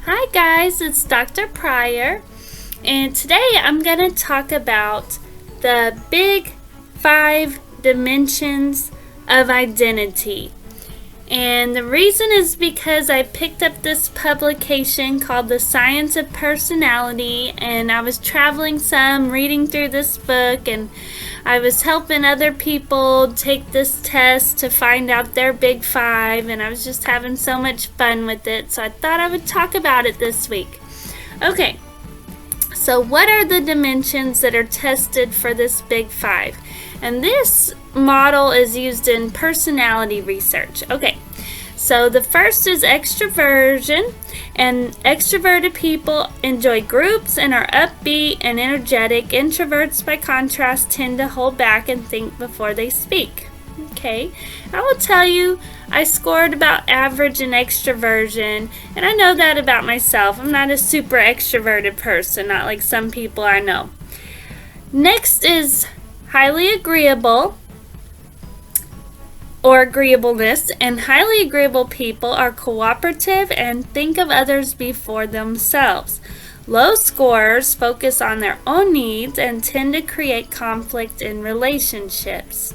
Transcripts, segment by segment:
Hi guys, it's Dr. Pryor, and today I'm going to talk about the big 5 dimensions of identity. And the reason is because I picked up this publication called The Science of Personality, and I was traveling some, reading through this book, and I was helping other people take this test to find out their big 5, and I was just having so much fun with it, so I thought I would talk about it this week. Okay, so what are the dimensions that are tested for this big 5? And this model is used in personality research. Okay, so the first is extraversion, and extroverted people enjoy groups and are upbeat and energetic. Introverts, by contrast, tend to hold back and think before they speak. Okay, I will tell you, I scored about average in extraversion, and I know that about myself. I'm not a super extroverted person, not like some people I know. Next is highly agreeable, or agreeableness, and highly agreeable people are cooperative and think of others before themselves. Low scorers focus on their own needs and tend to create conflict in relationships.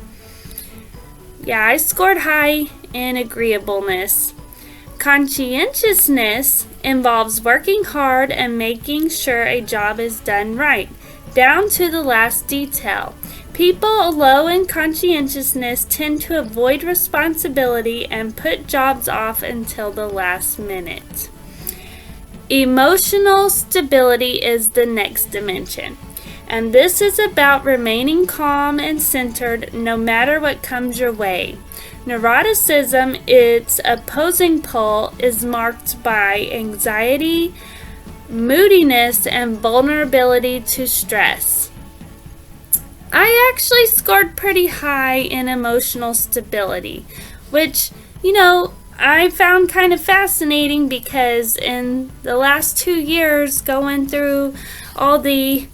Yeah, I scored high in agreeableness. Conscientiousness involves working hard and making sure a job is done right, down to the last detail. People low in conscientiousness tend to avoid responsibility and put jobs off until the last minute. Emotional stability is the next dimension, and this is about remaining calm and centered no matter what comes your way. Neuroticism, its opposing pole, is marked by anxiety, moodiness, and vulnerability to stress. I actually scored pretty high in emotional stability, which, I found kind of fascinating because in the last 2 years going through all the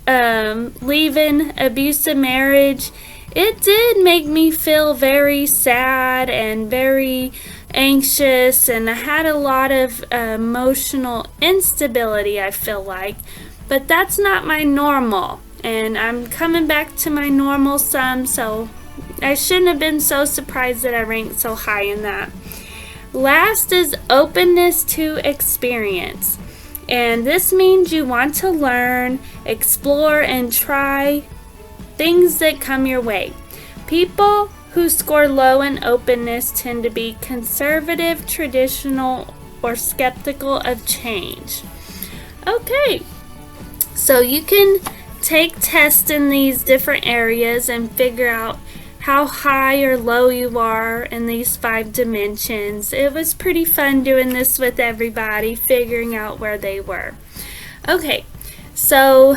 leaving abusive marriage, it did make me feel very sad and very anxious, and I had a lot of emotional instability, I feel like, but that's not my normal. And I'm coming back to my normal some, so I shouldn't have been so surprised that I ranked so high in that. Last is openness to experience. And this means you want to learn, explore, and try things that come your way. People who score low in openness tend to be conservative, traditional, or skeptical of change. Okay, so you can take tests in these different areas and figure out how high or low you are in these 5 dimensions. It was pretty fun doing this with everybody, figuring out where they were. Okay, so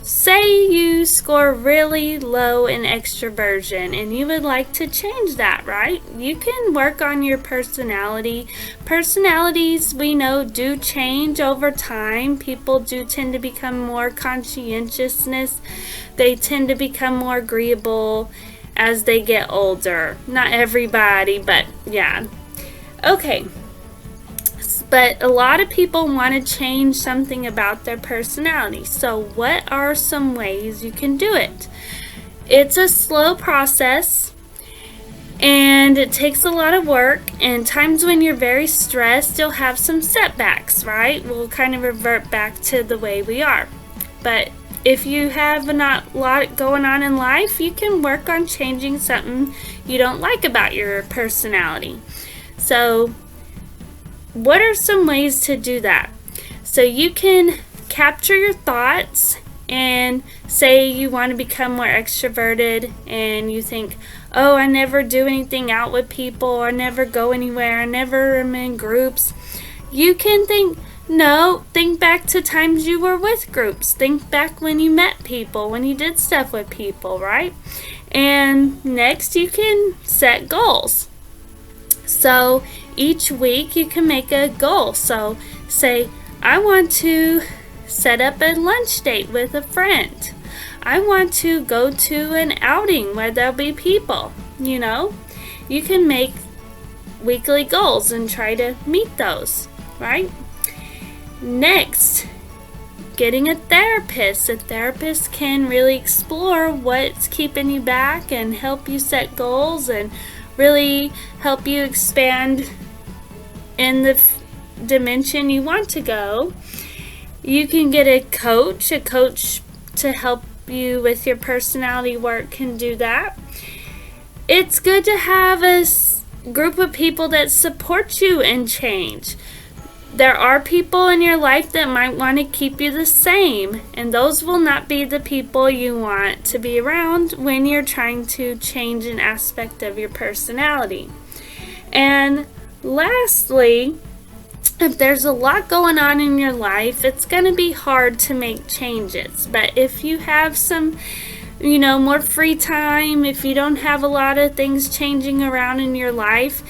say you score really low in extraversion and you would like to change that, right? You can work on your personality. Personalities, we know, do change over time. People do tend to become more conscientiousness. They tend to become more agreeable as they get older. Not everybody, but yeah. Okay. But a lot of people want to change something about their personality. So what are some ways you can do it? It's a slow process, and it takes a lot of work, and times when you're very stressed, you'll have some setbacks, right? We'll kind of revert back to the way we are. But if you have a lot going on in life, you can work on changing something you don't like about your personality. So what are some ways to do that? So you can capture your thoughts and say you want to become more extroverted and you think, oh, I never do anything out with people, I never go anywhere, I never am in groups. You can think back to times you were with groups. Think back when you met people, when you did stuff with people, right? And next you can set goals. So each week you can make a goal. So say, I want to set up a lunch date with a friend. I want to go to an outing where there'll be people. You can make weekly goals and try to meet those, right? Next, getting a therapist. A therapist can really explore what's keeping you back and help you set goals and really help you expand in the dimension you want to go. You can get a coach to help you with your personality work can do that. It's good to have a group of people that support you in change. There are people in your life that might want to keep you the same, and those will not be the people you want to be around when you're trying to change an aspect of your personality. And lastly, if there's a lot going on in your life, it's going to be hard to make changes. But if you have some, more free time, if you don't have a lot of things changing around in your life,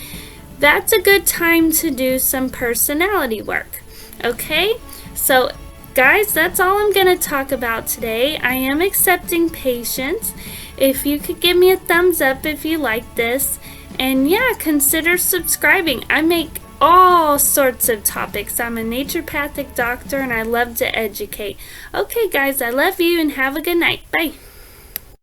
that's a good time to do some personality work. Okay? So, guys, that's all I'm going to talk about today. I am accepting patience. If you could give me a thumbs up if you like this. And yeah, consider subscribing. I make all sorts of topics. I'm a naturopathic doctor and I love to educate. Okay, guys, I love you and have a good night. Bye.